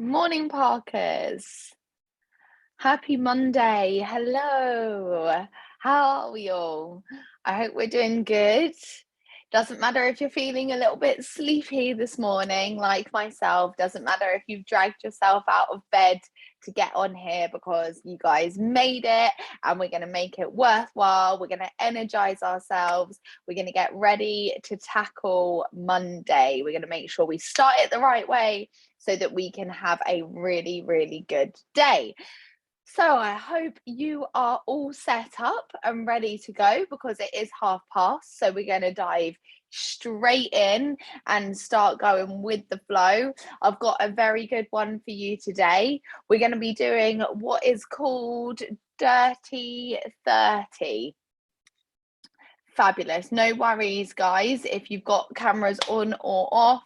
Morning, Parkers. Happy Monday. Hello. How are we all? I hope we're doing good. Doesn't matter if you're feeling a little bit sleepy this morning, like myself. Doesn't matter if you've dragged yourself out of bed to get on here because you guys made it and we're going to make it worthwhile. We're going to energize ourselves. We're going to get ready to tackle Monday. We're going to make sure we start it the right way so that we can have a really, really good day. So I hope you are all set up and ready to go because it is past. So we're going to dive straight in and start going with the flow. I've got a very good one for you today. We're going to be doing what is called Dirty 30. Fabulous. No worries, guys. If you've got cameras on or off,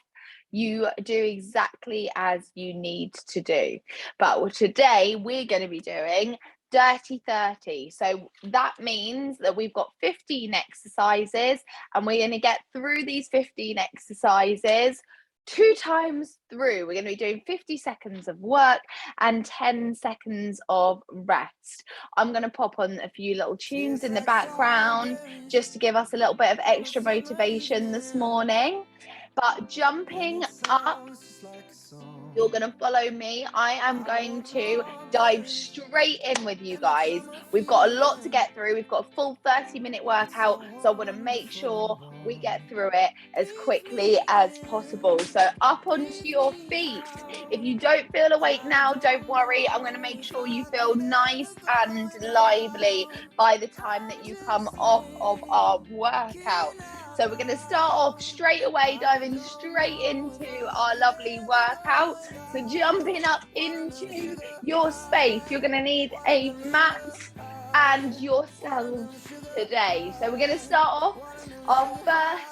you do exactly as you need to do. But today we're going to be doing Dirty 30. So that means that we've got 15 exercises and we're going to get through these 15 exercises 2 times through. We're going to be doing 50 seconds of work and 10 seconds of rest. I'm going to pop on a few little tunes in the background just to give us a little bit of extra motivation this morning. But jumping up, you're going to follow me. I am going to dive straight in with you guys. We've got a lot to get through. We've got a full 30-minute workout. So I want to make sure we get through it as quickly as possible. So up onto your feet. If you don't feel awake now, don't worry. I'm going to make sure you feel nice and lively by the time that you come off of our workout. So we're going to start off straight away, diving straight into our lovely workout. So jumping up into your space, you're going to need a mat and yourselves today. So we're going to start off. Our first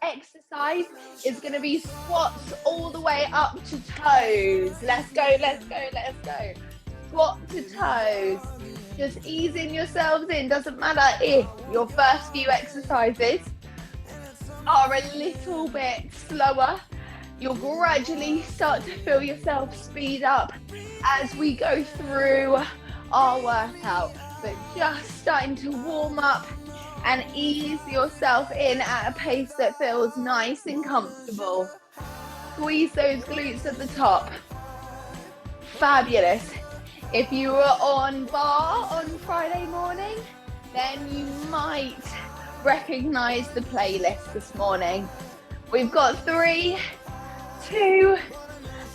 exercise is going to be squats all the way up to toes. Let's go, let's go, let's go. Squat to toes. Just easing yourselves in. Doesn't matter if your first few exercises are a little bit slower. You'll gradually start to feel yourself speed up as we go through our workout. But just starting to warm up and ease yourself in at a pace that feels nice and comfortable. Squeeze those glutes at the top. Fabulous. If you were on bar on Friday morning, then you might recognize the playlist this morning. We've got 3, 2,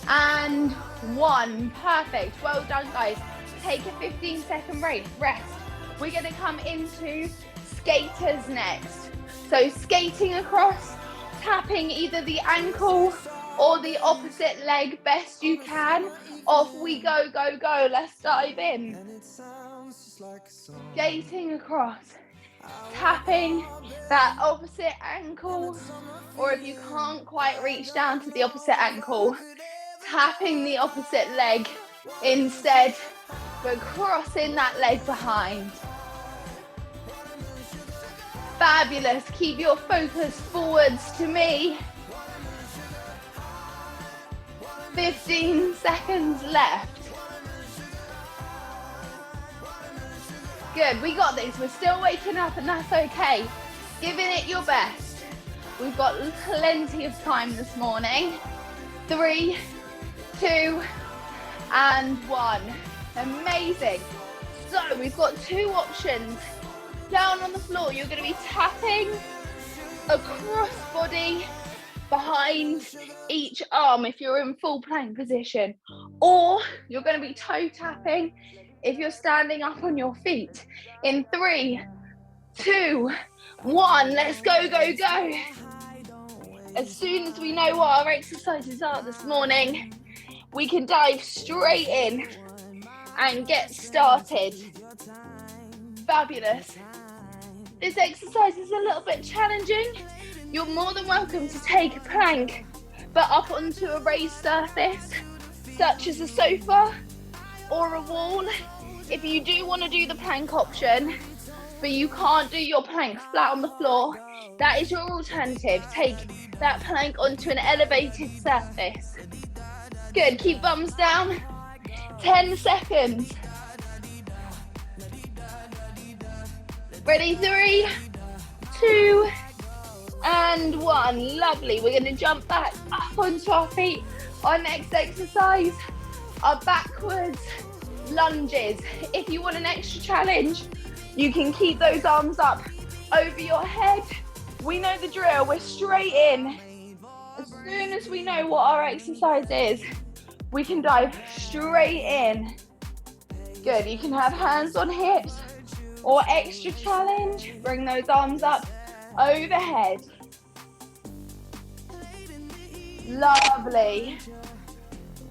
and 1. Perfect. Well done, guys. Take a 15-second rest. We're going to come into skaters next. So skating across, tapping either the ankle or the opposite leg best you can. Off we go, go, go. Let's dive in. Skating across, tapping that opposite ankle, or if you can't quite reach down to the opposite ankle, tapping the opposite leg instead, but crossing that leg behind. Fabulous. Keep your focus forwards to me. 15 seconds left. Good, we got this. We're still waking up and that's okay. Giving it your best. We've got plenty of time this morning. 3, 2, and 1. Amazing. So we've got 2 options. Down on the floor, you're going to be tapping across body behind each arm if you're in full plank position, or you're going to be toe tapping if you're standing up on your feet. In 3, 2, 1, let's go, go, go. As soon as we know what our exercises are this morning, we can dive straight in and get started. Fabulous. This exercise is a little bit challenging. You're more than welcome to take a plank, but up onto a raised surface, such as a sofa or a wall. If you do want to do the plank option, but you can't do your plank flat on the floor, that is your alternative. Take that plank onto an elevated surface. Good, keep thumbs down. 10 seconds. Ready, 3, 2, and 1. Lovely. We're going to jump back up onto our feet. Our next exercise are backwards lunges. If you want an extra challenge, you can keep those arms up over your head. We know the drill. We're straight in. As soon as we know what our exercise is, we can dive straight in. Good. You can have hands on hips or extra challenge. Bring those arms up overhead. Lovely.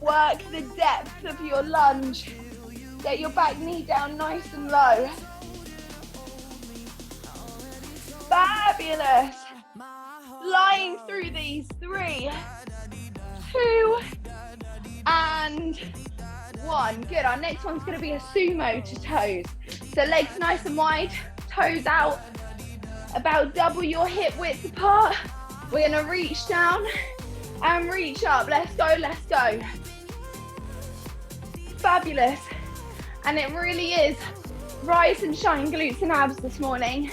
Work the depth of your lunge. Get your back knee down nice and low. Fabulous. Flying through these. 3, 2, and 1. Good. Our next one's going to be a sumo to toes. So legs nice and wide, toes out, about double your hip width apart. We're going to reach down and reach up. Let's go, let's go. Fabulous. And it really is rise and shine glutes and abs this morning,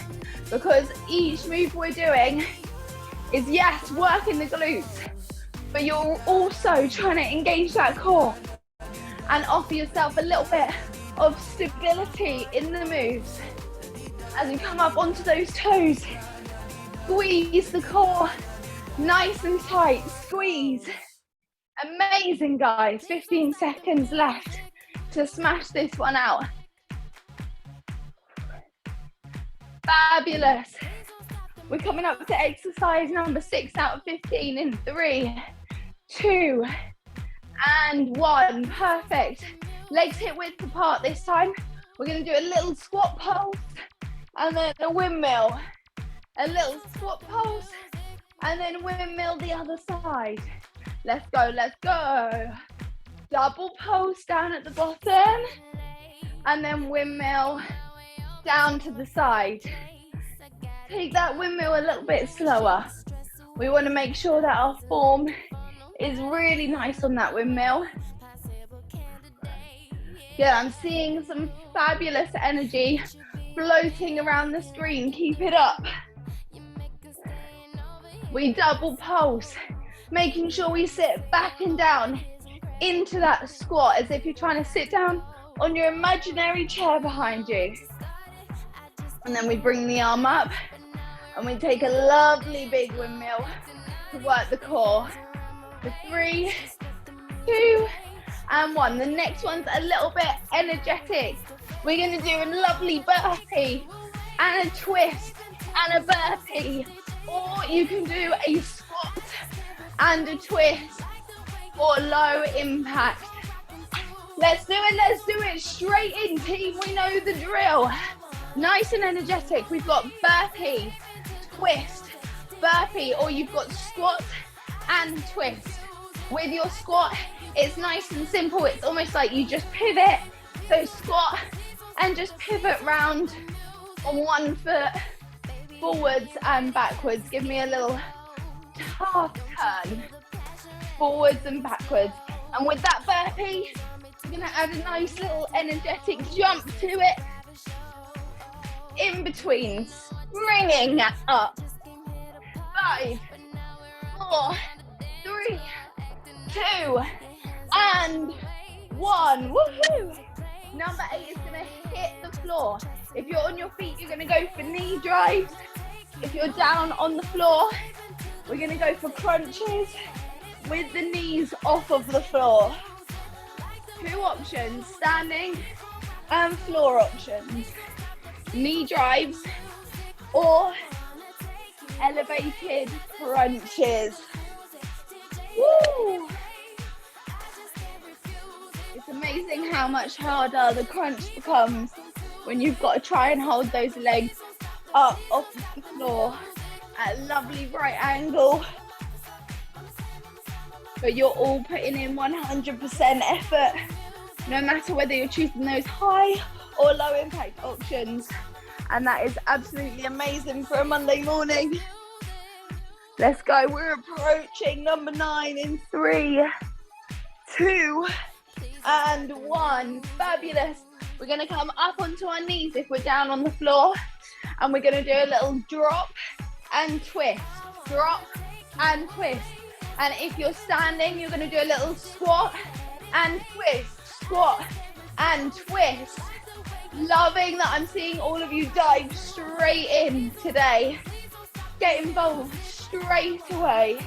because each move we're doing is, yes, working the glutes, but you're also trying to engage that core and offer yourself a little bit of stability in the moves. As you come up onto those toes, squeeze the core nice and tight, squeeze. Amazing, guys. 15 seconds left to smash this one out. Fabulous. We're coming up to exercise number 6 out of 15 in 3, 2, and 1. Perfect. Legs hip width apart this time. We're going to do a little squat pulse and then a windmill. A little squat pulse and then windmill the other side. Let's go, let's go. Double pulse down at the bottom and then windmill down to the side. Take that windmill a little bit slower. We want to make sure that our form is really nice on that windmill. Yeah, I'm seeing some fabulous energy floating around the screen. Keep it up. We double pulse, making sure we sit back and down into that squat as if you're trying to sit down on your imaginary chair behind you. And then we bring the arm up and we take a lovely big windmill to work the core. For 3, 2, and 1. The next one's a little bit energetic. We're going to do a lovely burpee and a twist and a burpee. Or you can do a squat and a twist for low impact. Let's do it straight in, team. We know the drill. Nice and energetic. We've got burpee, twist, burpee, or you've got squat and twist. With your squat, it's nice and simple. It's almost like you just pivot. So squat and just pivot round on one foot, forwards and backwards. Give me a little half turn, forwards and backwards. And with that burpee, we're gonna add a nice little energetic jump to it. In between, springing up. 5, 4, 3, 2, and 1. Woohoo! Number 8 is gonna hit the floor. If you're on your feet, you're gonna go for knee drives. If you're down on the floor, we're gonna go for crunches with the knees off of the floor. 2 options, standing and floor options. Knee drives or elevated crunches. Woo! It's amazing how much harder the crunch becomes when you've got to try and hold those legs up off the floor at a lovely right angle. But you're all putting in 100% effort, no matter whether you're choosing those high or low impact options. And that is absolutely amazing for a Monday morning. Let's go. We're approaching number 9 in 3, 2, and 1. Fabulous. We're going to come up onto our knees if we're down on the floor, and we're going to do a little drop and twist, drop and twist. And if you're standing, you're going to do a little squat and twist, squat and twist. Loving that I'm seeing all of you dive straight in today. Get involved straight away.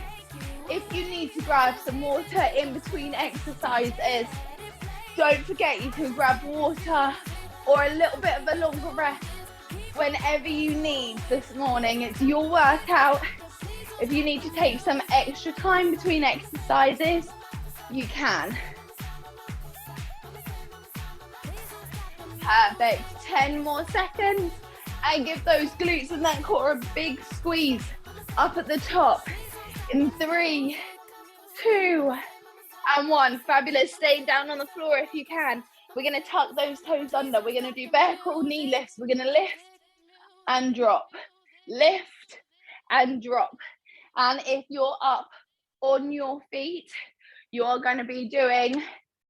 If you need to grab some water in between exercises, don't forget you can grab water or a little bit of a longer rest whenever you need this morning. It's your workout. If you need to take some extra time between exercises, you can. Perfect. 10 more seconds. And give those glutes and that core a big squeeze up at the top. In 3, 2, and 1. Fabulous. Stay down on the floor if you can. We're going to tuck those toes under. We're going to do bear crawl knee lifts. We're going to lift and drop. Lift and drop. And if you're up on your feet, you're going to be doing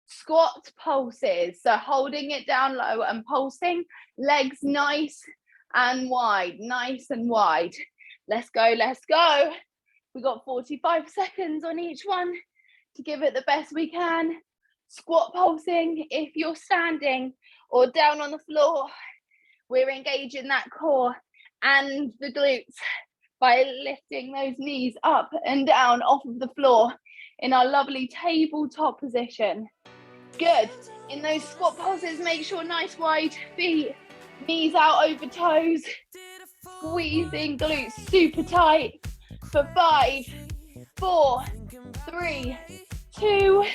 squat pulses. So holding it down low and pulsing. Legs nice and wide. Nice and wide. Let's go. Let's go. We got 45 seconds on each one to give it the best we can. Squat pulsing. If you're standing or down on the floor, we're engaging that core and the glutes by lifting those knees up and down off of the floor in our lovely tabletop position. Good. In those squat pulses, make sure nice wide feet, knees out over toes, squeezing glutes super tight for 5, 4, 3, 2,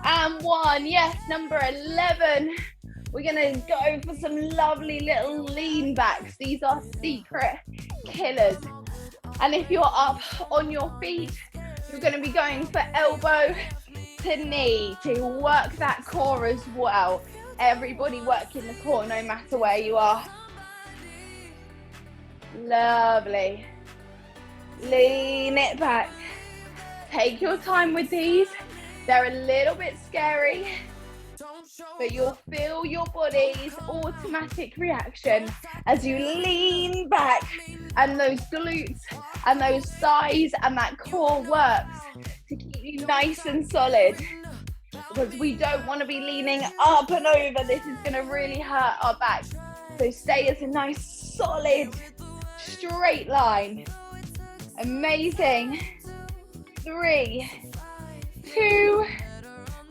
and 1. Yes, number 11. We're going to go for some lovely little lean backs. These are secret killers. And if you're up on your feet, you're going to be going for elbow to knee to work that core as well. Everybody working the core no matter where you are. Lovely. Lean it back. Take your time with these. They're a little bit scary, but you'll feel your body's automatic reaction as you lean back and those glutes and those thighs and that core works to keep you nice and solid, because we don't want to be leaning up and over. This is going to really hurt our back. So stay as a nice solid straight line. Amazing. 3, 2,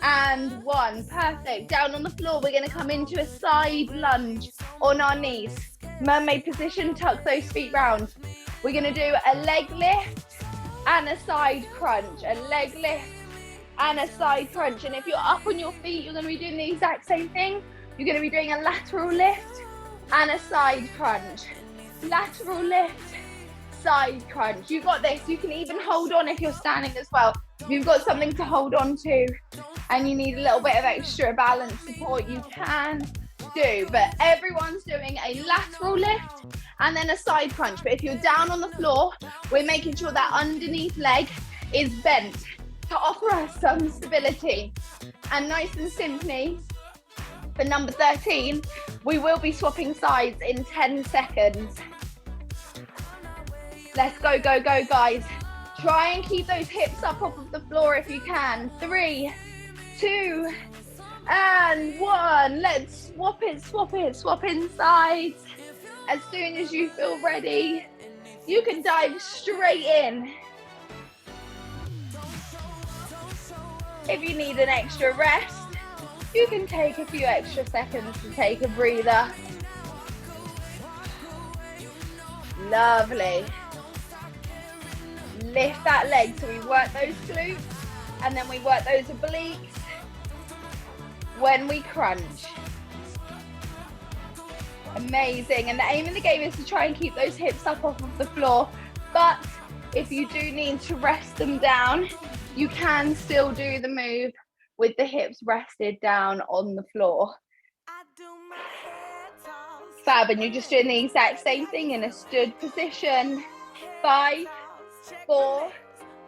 and 1. Perfect. Down on the floor, we're going to come into a side lunge on our knees. Mermaid position, tuck those feet round. We're going to do a leg lift and a side crunch. A leg lift and a side crunch. And if you're up on your feet, you're going to be doing the exact same thing. You're going to be doing a lateral lift and a side crunch. Lateral lift, side crunch. You got this. You can even hold on if you're standing as well. If you've got something to hold on to and you need a little bit of extra balance support, you can do. But everyone's doing a lateral lift and then a side crunch. But if you're down on the floor, we're making sure that underneath leg is bent to offer us some stability. And nice and simply, for number 13, we will be swapping sides in 10 seconds. Let's go, go, go, guys. Try and keep those hips up off of the floor if you can. 3, 2, and 1. Let's swap it, swap it, swap in sides. As soon as you feel ready, you can dive straight in. If you need an extra rest, you can take a few extra seconds to take a breather. Lovely. Lift that leg, so we work those glutes and then we work those obliques when we crunch. Amazing. And the aim of the game is to try and keep those hips up off of the floor, but if you do need to rest them down, you can still do the move with the hips rested down on the floor. Fab, and you're just doing the exact same thing in a stood position. 5, 4,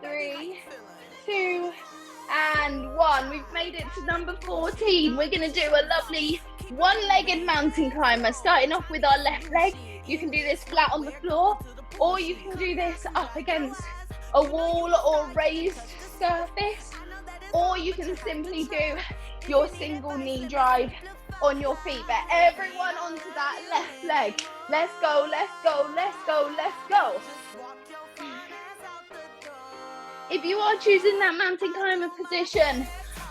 3, 2, and 1. We've made it to number 14. We're going to do a lovely one-legged mountain climber, starting off with our left leg. You can do this flat on the floor, or you can do this up against a wall or raised surface, or you can simply do your single knee drive on your feet. But everyone onto that left leg. Let's go, let's go, let's go, let's go. If you are choosing that mountain climber position,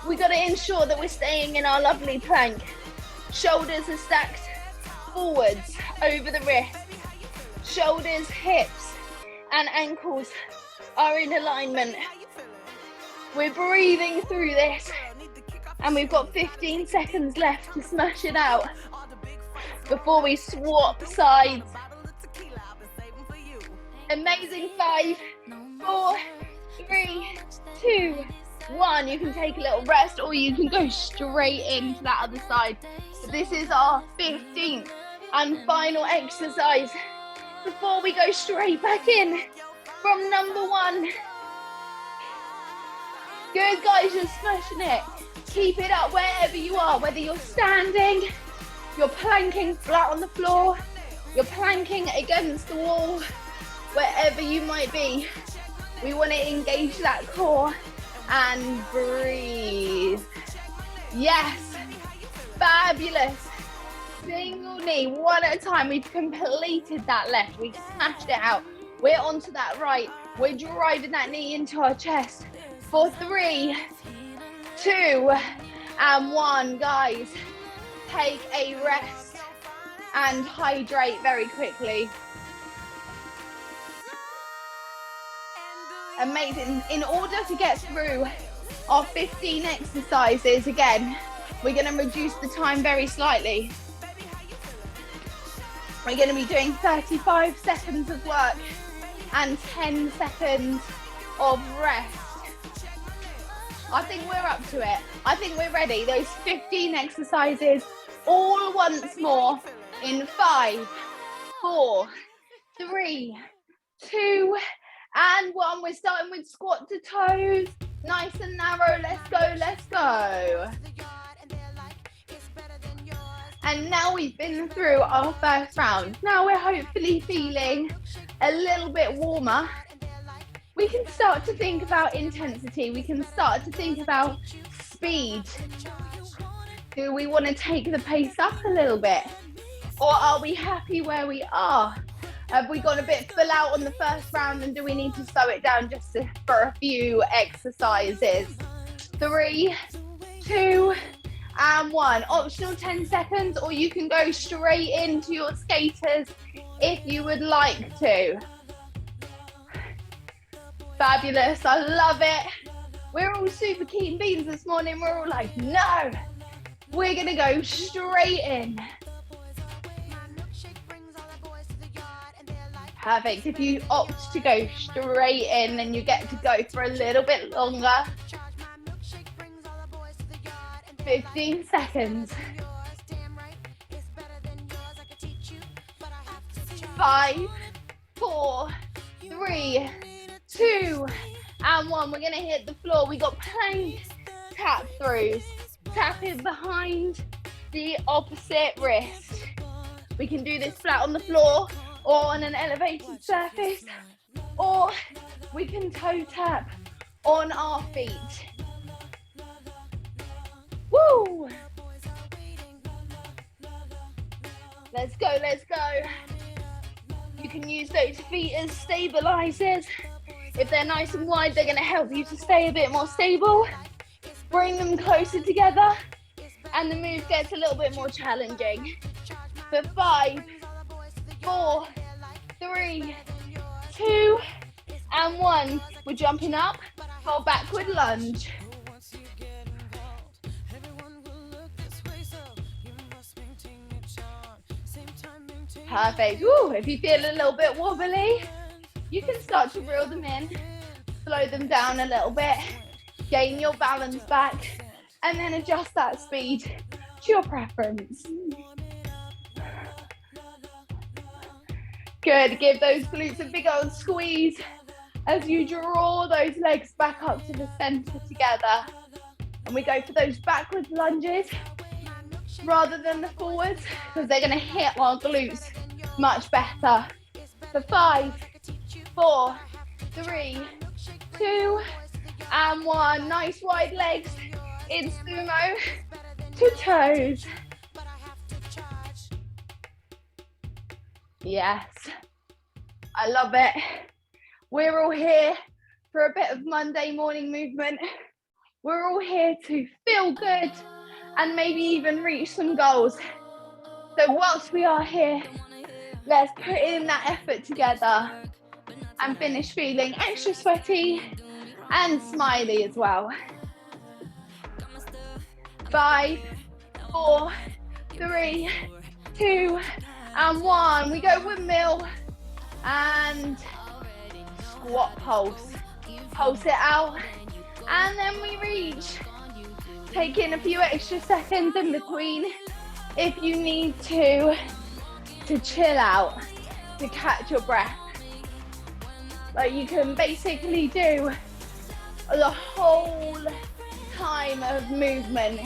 we got to ensure that we're staying in our lovely plank. Shoulders are stacked forwards over the wrists. Shoulders, hips, and ankles are in alignment. We're breathing through this, and we've got 15 seconds left to smash it out before we swap sides. Amazing. 5, 4, 3, 2, 1. You can take a little rest, or you can go straight into that other side. So this is our 15th and final exercise before we go straight back in from number 1. Good, guys, you're smashing it. Keep it up wherever you are, whether you're standing, you're planking flat on the floor, you're planking against the wall, wherever you might be. We want to engage that core and breathe. Yes, fabulous. Single knee, one at a time. We've completed that left. We've smashed it out. We're onto that right. We're driving that knee into our chest for 3, 2, and 1. Guys, take a rest and hydrate very quickly. Amazing. In order to get through our 15 exercises, again, we're going to reduce the time very slightly. We're going to be doing 35 seconds of work and 10 seconds of rest. I think we're up to it. I think we're ready. Those 15 exercises all once more in 5, 4, 3, 2, and 1. We're starting with squat to toes. Nice and narrow. Let's go, let's go. And now we've been through our first round. Now we're hopefully feeling a little bit warmer. We can start to think about intensity. We can start to think about speed. Do we want to take the pace up a little bit? Or are we happy where we are? Have we got a bit full out on the first round, and do we need to slow it down just for a few exercises? 3, 2, and 1. Optional 10 seconds, or you can go straight into your skaters if you would like to. Fabulous, I love it. We're all super keen beans this morning. We're all like, no, we're gonna go straight in. Perfect. If you opt to go straight in, then you get to go for a little bit longer. 15 seconds. 5, 4, 3, 2, and 1. We're going to hit the floor. We got plank tap throughs. Tapping behind the opposite wrist. We can do this flat on the floor or on an elevated surface, or we can toe tap on our feet. Woo! Let's go, let's go. You can use those feet as stabilizers. If they're nice and wide, they're going to help you to stay a bit more stable. Bring them closer together, and the move gets a little bit more challenging. For 5, 4, 3, 2, and 1. We're jumping up for backward lunge. Perfect. Ooh, if you feel a little bit wobbly, you can start to reel them in, slow them down a little bit, gain your balance back, and then adjust that speed to your preference. Good. Give those glutes a big old squeeze as you draw those legs back up to the center together. And we go for those backwards lunges rather than the forwards, because they're going to hit our glutes much better. For 5, 4, 3, 2, and 1. Nice wide legs in sumo to toes. Yes, I love it. We're all here for a bit of Monday morning movement. We're all here to feel good and maybe even reach some goals. So whilst we are here, let's put in that effort together and finish feeling extra sweaty and smiley as well. 5, 4, 3, 2, and 1. We go windmill and squat pulse. Pulse it out, and then we reach. Take in a few extra seconds in between if you need to chill out, to catch your breath. But you can basically do the whole time of movement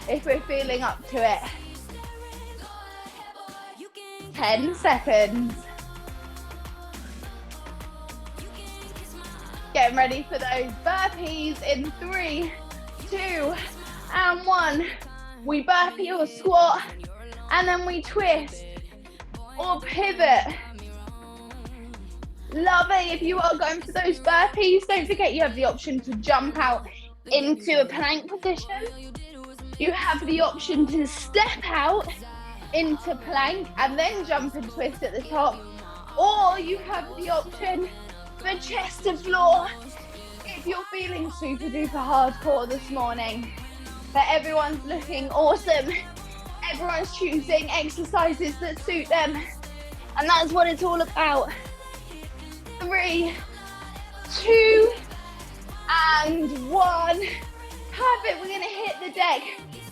if we're feeling up to it. 10 seconds. Getting ready for those burpees in 3, 2, and 1. We burpee or squat, and then we twist or pivot. Love it. If you are going for those burpees, don't forget you have the option to jump out into a plank position. You have the option to step out into plank and then jump and twist at the top, or you have the option for chest to floor if you're feeling super duper hardcore this morning. But everyone's looking awesome. Everyone's choosing exercises that suit them, and that's what it's all about. 3, 2, and 1. Perfect. We're going to hit the deck.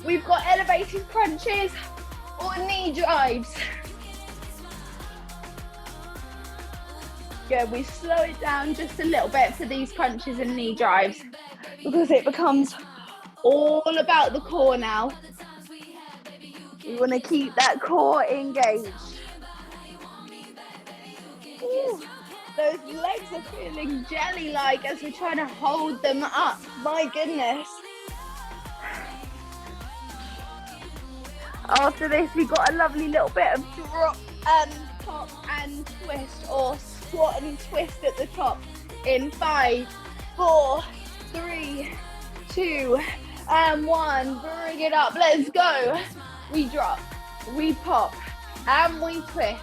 We've got elevated crunches or knee drives. Good. We slow it down just a little bit for these crunches and knee drives, because it becomes all about the core now. We want to keep that core engaged. Ooh, those legs are feeling jelly-like as we're trying to hold them up. My goodness. After this, we've got a lovely little bit of drop and pop and twist, or squat and twist at the top in 5, 4, 3, 2, and 1. Bring it up. Let's go. We drop, we pop, and we twist.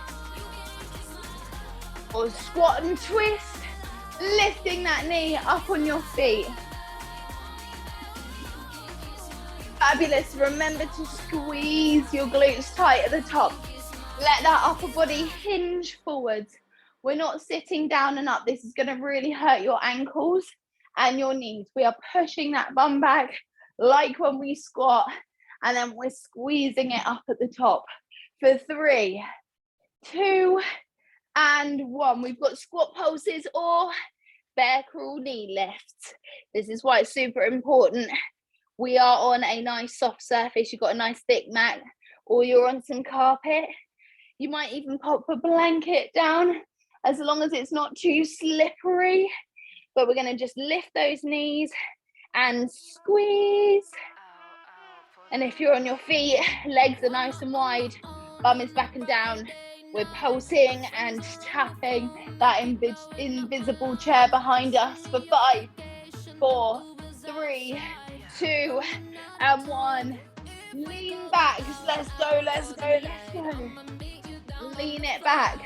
Or squat and twist, lifting that knee up on your feet. Fabulous. Remember to squeeze your glutes tight at the top. Let that upper body hinge forwards. We're not sitting down and up. This is going to really hurt your ankles and your knees. We are pushing that bum back like when we squat, and then we're squeezing it up at the top. For 3, 2, and 1. We've got squat pulses or bear crawl knee lifts. This is why it's super important. We are on a nice soft surface. You've got a nice thick mat, or you're on some carpet. You might even pop a blanket down, as long as it's not too slippery. But we're going to just lift those knees and squeeze. And if you're on your feet, legs are nice and wide, bum is back and down. We're pulsing and tapping that invisible chair behind us for 5, 4, 3, 2, and 1. Lean back. Let's go, let's go, let's go. Lean it back.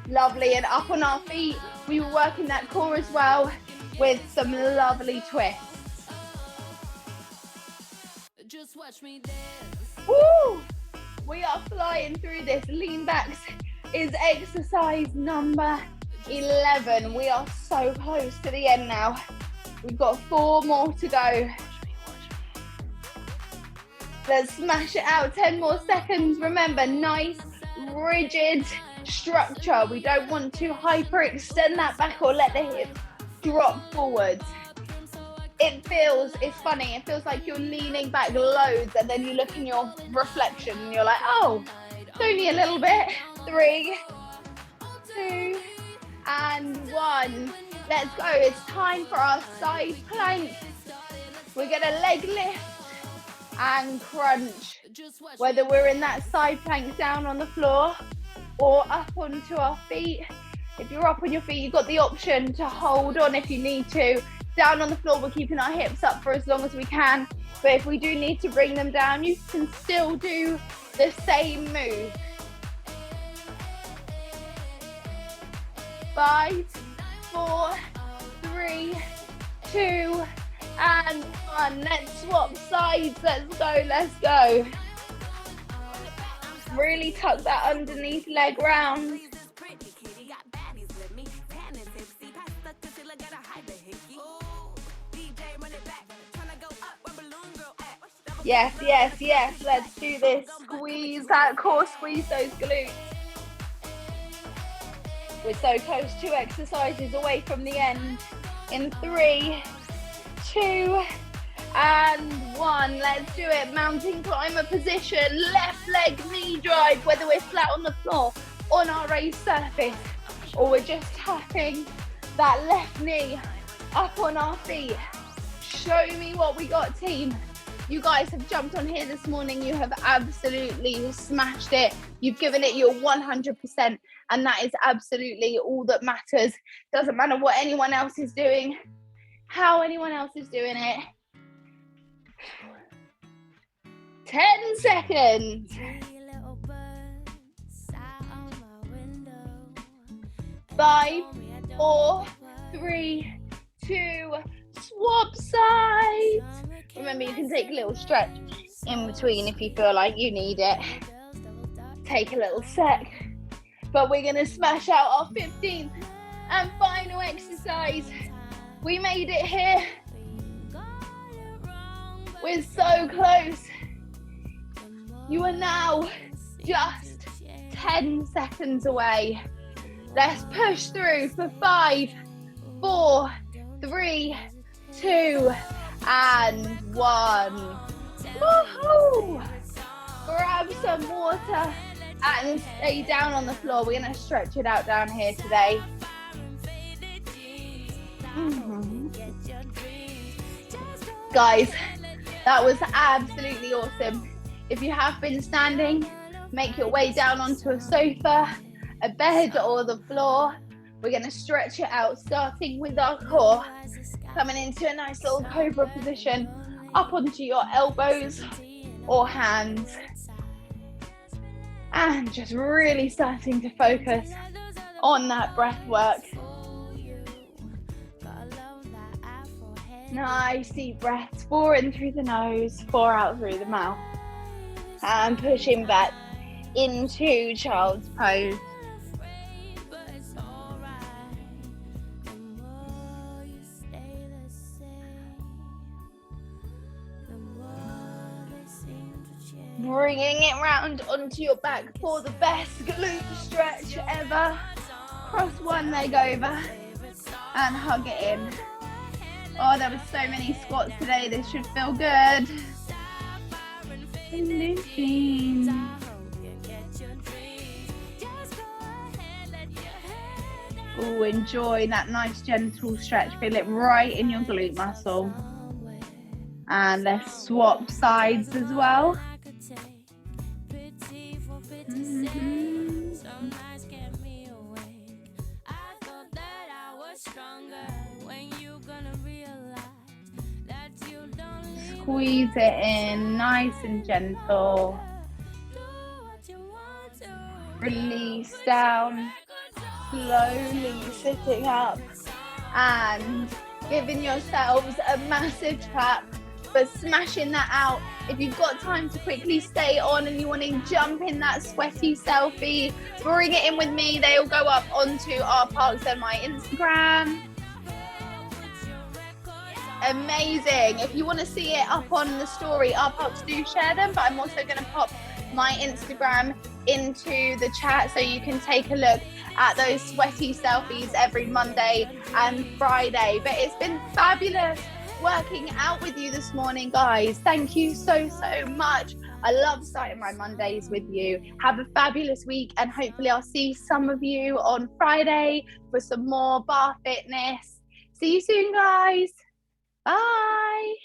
Lovely. And up on our feet, we were working that core as well with some lovely twists. Just watch me dance. Woo! We are flying through this. Lean backs is exercise number 11. We are so close to the end now. We've got 4 more to go. Let's smash it out. 10 more seconds. Remember, nice, rigid structure. We don't want to hyperextend that back or let the hips drop forwards. It's funny, it feels like you're leaning back loads, and then you look in your reflection and you're like, oh, it's only a little bit. 3, 2, and 1. Let's go. It's time for our side plank. We're gonna leg lift and crunch. Whether we're in that side plank down on the floor or up onto our feet. If you're up on your feet, you've got the option to hold on if you need to. Down on the floor, we're keeping our hips up for as long as we can. But if we do need to bring them down, you can still do the same move. 5, 4, 3, 2, and 1. Let's swap sides. Let's go, let's go. Really tuck that underneath leg round. Yes, yes, yes. Let's do this. Squeeze that core, squeeze those glutes. We're so close, 2 exercises away from the end. In 3, 2, and 1. Let's do it. Mountain climber position. Left leg knee drive, whether we're flat on the floor, on our raised surface, or we're just tapping that left knee up on our feet. Show me what we got, team. You guys have jumped on here this morning. You have absolutely smashed it. You've given it your 100%, and that is absolutely all that matters. Doesn't matter what anyone else is doing, how anyone else is doing it. 10 seconds. 5, 4, 3, 2, swap sides. Remember, you can take a little stretch in between if you feel like you need it. Take a little sec. But we're gonna smash out our 15th and final exercise. We made it here. We're so close. You are now just 10 seconds away. Let's push through for 5, 4, 3, 2, and 1. Woohoo! Grab some water and stay down on the floor. We're going to stretch it out down here today. Guys, that was absolutely awesome. If you have been standing, make your way down onto a sofa, a bed, or the floor. We're going to stretch it out, starting with our core, coming into a nice little cobra position, up onto your elbows or hands, and just really starting to focus on that breath work. Nice deep breaths, 4 in through the nose, 4 out through the mouth, and pushing back into child's pose. Bringing it round onto your back for the best glute stretch ever. Cross one leg over and hug it in. Oh, there were so many squats today. This should feel good. Oh, enjoy that nice gentle stretch. Feel it right in your glute muscle. And let's swap sides as well. Squeeze it in, nice and gentle. Release down, slowly sitting up and giving yourselves a massive clap for smashing that out. If you've got time to quickly stay on and you want to jump in that sweaty selfie, bring it in with me. They'll go up onto our Parks and my Instagram. Amazing. If you want to see it up on the story, our Parks do share them, but I'm also going to pop my Instagram into the chat so you can take a look at those sweaty selfies every Monday and Friday. But it's been fabulous working out with you this morning, guys. Thank you so much. I love starting my Mondays with you. Have a fabulous week, and hopefully I'll see some of you on Friday for some more bar fitness. See you soon, guys. Bye.